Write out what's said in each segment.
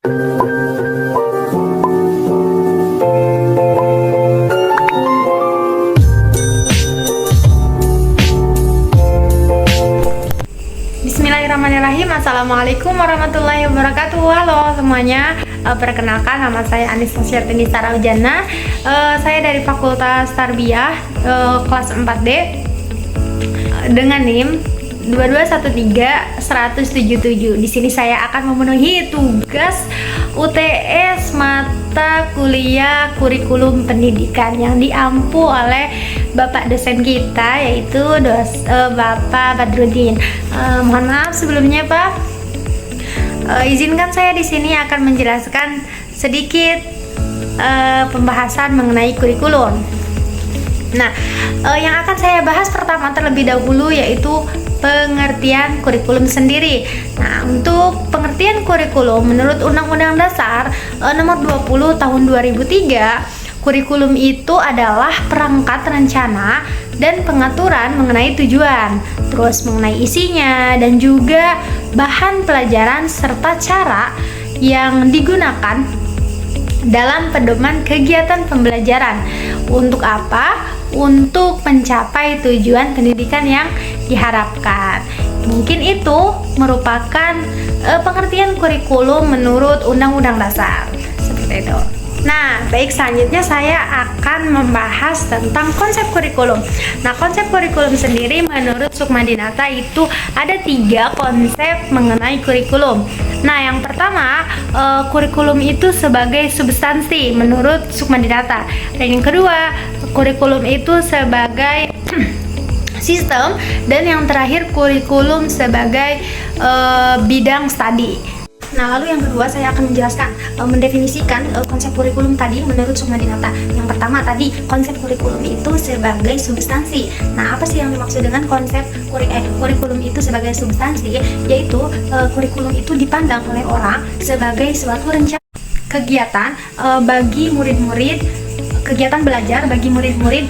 Bismillahirrahmanirrahim. Assalamualaikum warahmatullahi wabarakatuh. Halo semuanya, perkenalkan nama saya Anissa Syartini Saraujana. Saya dari Fakultas Tarbiyah, kelas 4D, dengan NIM 2213177. Di sini saya akan memenuhi tugas UTS mata kuliah kurikulum pendidikan yang diampu oleh Bapak dosen kita, yaitu Bapak Badrudin. Mohon maaf sebelumnya, Pak. Izinkan saya di sini akan menjelaskan sedikit pembahasan mengenai kurikulum. Nah, yang akan saya bahas pertama terlebih dahulu yaitu pengertian kurikulum sendiri. Nah, untuk pengertian kurikulum menurut Undang-Undang Dasar Nomor 20 Tahun 2003, kurikulum itu adalah perangkat rencana dan pengaturan mengenai tujuan, terus mengenai isinya dan juga bahan pelajaran serta cara yang digunakan dalam pedoman kegiatan pembelajaran. Untuk apa? Untuk mencapai tujuan pendidikan yang diharapkan. Mungkin itu merupakan pengertian kurikulum menurut Undang-Undang Dasar. Seperti itu. Nah, baik, selanjutnya saya akan membahas tentang konsep kurikulum. Nah, konsep kurikulum sendiri menurut Sukmadinata itu ada 3 konsep mengenai kurikulum. Nah, yang pertama, kurikulum itu sebagai substansi menurut Sukmadinata. Dan yang kedua, kurikulum itu sebagai sistem. Dan yang terakhir, kurikulum sebagai bidang studi. Nah, lalu yang kedua saya akan menjelaskan, mendefinisikan konsep kurikulum tadi menurut Sukmadinata. Yang pertama tadi, konsep kurikulum itu sebagai substansi. Nah, apa sih yang dimaksud dengan konsep kurikulum itu sebagai substansi? Yaitu kurikulum itu dipandang oleh orang sebagai suatu rencana kegiatan bagi murid-murid, kegiatan belajar bagi murid-murid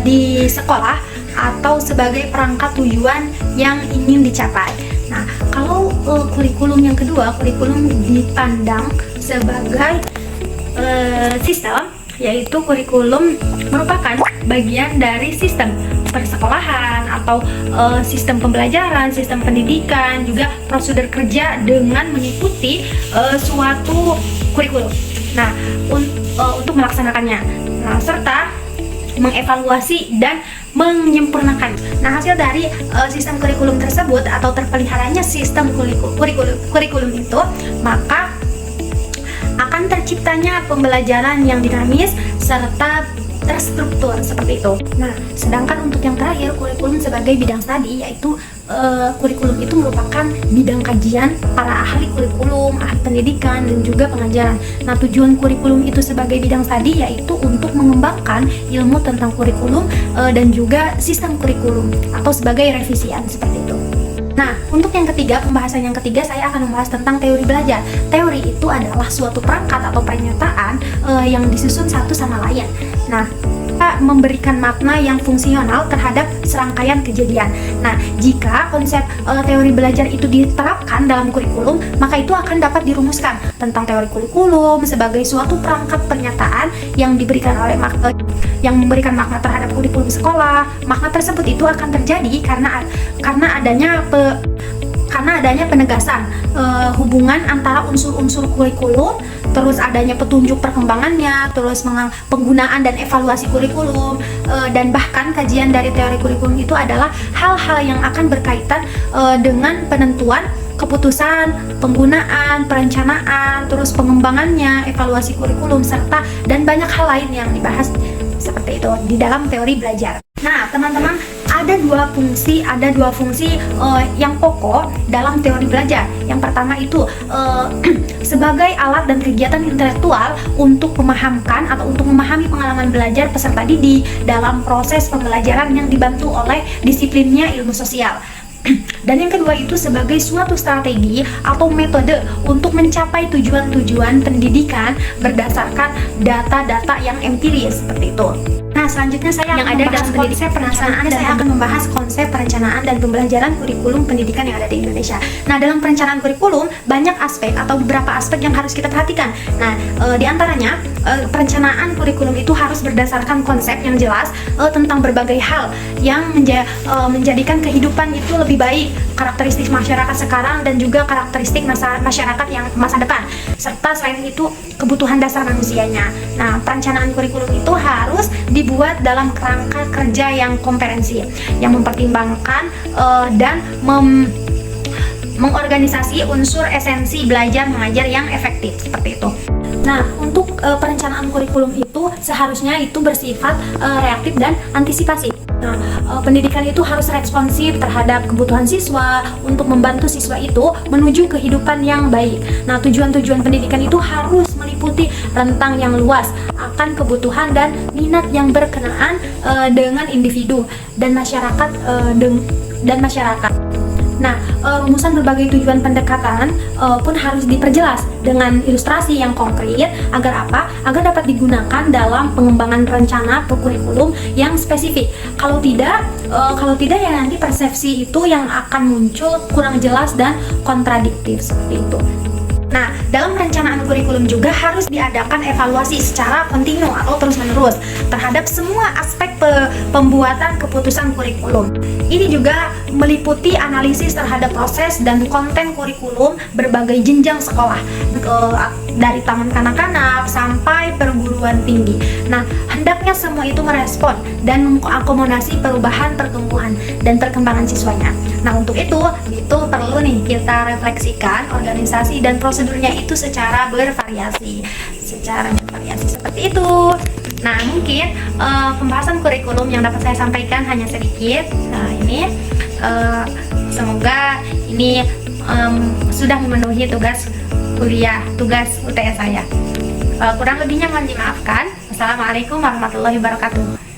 di sekolah, atau sebagai perangkat tujuan yang ingin dicapai. Nah, kalau kurikulum yang kedua, kurikulum dipandang sebagai sistem, yaitu kurikulum merupakan bagian dari sistem persekolahan atau sistem pembelajaran, sistem pendidikan, juga prosedur kerja dengan mengikuti suatu kurikulum. Nah, untuk melaksanakannya, nah, serta mengevaluasi dan menyempurnakan. Nah, hasil dari sistem kurikulum tersebut atau terpeliharanya sistem kurikulum itu, maka akan terciptanya pembelajaran yang dinamis serta terstruktur seperti itu. Nah, sedangkan untuk yang terakhir, kurikulum sebagai bidang studi, yaitu kurikulum itu merupakan bidang kajian para ahli kurikulum, ahli pendidikan, dan juga pengajaran. Nah, tujuan kurikulum itu sebagai bidang studi yaitu untuk mengembangkan ilmu tentang kurikulum dan juga sistem kurikulum atau sebagai revisian seperti itu. Nah, untuk yang ketiga, pembahasan yang ketiga, saya akan membahas tentang teori belajar. Teori itu adalah suatu perangkat atau pernyataan yang disusun satu sama lain. Nah, memberikan makna yang fungsional terhadap serangkaian kejadian. Nah, jika konsep teori belajar itu diterapkan dalam kurikulum, maka itu akan dapat dirumuskan tentang teori kurikulum sebagai suatu perangkat pernyataan yang diberikan oleh yang memberikan makna terhadap kurikulum sekolah. Makna tersebut itu akan terjadi karena adanya penegasan hubungan antara unsur-unsur kurikulum, terus adanya petunjuk perkembangannya, terus penggunaan dan evaluasi kurikulum, dan bahkan kajian dari teori kurikulum itu adalah hal-hal yang akan berkaitan dengan penentuan keputusan, penggunaan, perencanaan, terus pengembangannya, evaluasi kurikulum, serta dan banyak hal lain yang dibahas seperti itu di dalam teori belajar. Nah, teman-teman, ada dua fungsi yang pokok dalam teori belajar. Yang pertama itu sebagai alat dan kegiatan intelektual untuk memahamkan atau untuk memahami pengalaman belajar peserta didik dalam proses pembelajaran yang dibantu oleh disiplinnya ilmu sosial. Dan yang kedua itu sebagai suatu strategi atau metode untuk mencapai tujuan-tujuan pendidikan berdasarkan data-data yang empiris seperti itu. Nah, selanjutnya saya yang ada dalam konsep perencanaan, saya akan membahas konsep konsep perencanaan dan pembelajaran kurikulum pendidikan yang ada di Indonesia. Nah, dalam perencanaan kurikulum banyak aspek atau beberapa aspek yang harus kita perhatikan. Nah, di antaranya perencanaan kurikulum itu harus berdasarkan konsep yang jelas tentang berbagai hal yang menjadikan kehidupan itu lebih baik, karakteristik masyarakat sekarang dan juga karakteristik masyarakat yang masa depan, serta selain itu kebutuhan dasar manusianya. Nah, perencanaan kurikulum itu harus dibuat dalam kerangka kerja yang komprehensif, yang mempertimbangkan dan mengorganisasi unsur esensi belajar mengajar yang efektif, seperti itu. Nah, untuk perencanaan kurikulum itu seharusnya itu bersifat reaktif dan antisipasi. Nah, pendidikan itu harus responsif terhadap kebutuhan siswa untuk membantu siswa itu menuju kehidupan yang baik. Nah, tujuan-tujuan pendidikan itu harus meliputi rentang yang luas akan kebutuhan dan minat yang berkenaan dengan individu dan masyarakat Nah, rumusan berbagai tujuan pendekatan pun harus diperjelas dengan ilustrasi yang konkret agar apa? Agar dapat digunakan dalam pengembangan rencana kurikulum yang spesifik. Kalau tidak ya nanti persepsi itu yang akan muncul kurang jelas dan kontradiktif seperti itu. Nah, dalam perencanaan kurikulum juga harus diadakan evaluasi secara kontinu atau terus-menerus terhadap semua aspek pembuatan keputusan kurikulum. Ini juga meliputi analisis terhadap proses dan konten kurikulum berbagai jenjang sekolah, dari taman kanak-kanak sampai perguruan tinggi. Nah, hendaknya semua itu merespon dan mengakomodasi perubahan pertumbuhan dan perkembangan siswanya. Nah, untuk itu perlu nih kita refleksikan organisasi dan prosedurnya itu secara bervariasi seperti itu. Nah, mungkin pembahasan kurikulum yang dapat saya sampaikan hanya sedikit. Nah, ini semoga ini sudah memenuhi tugas UTS saya. Kurang lebihnya mohon dimaafkan. Wassalamualaikum warahmatullahi wabarakatuh.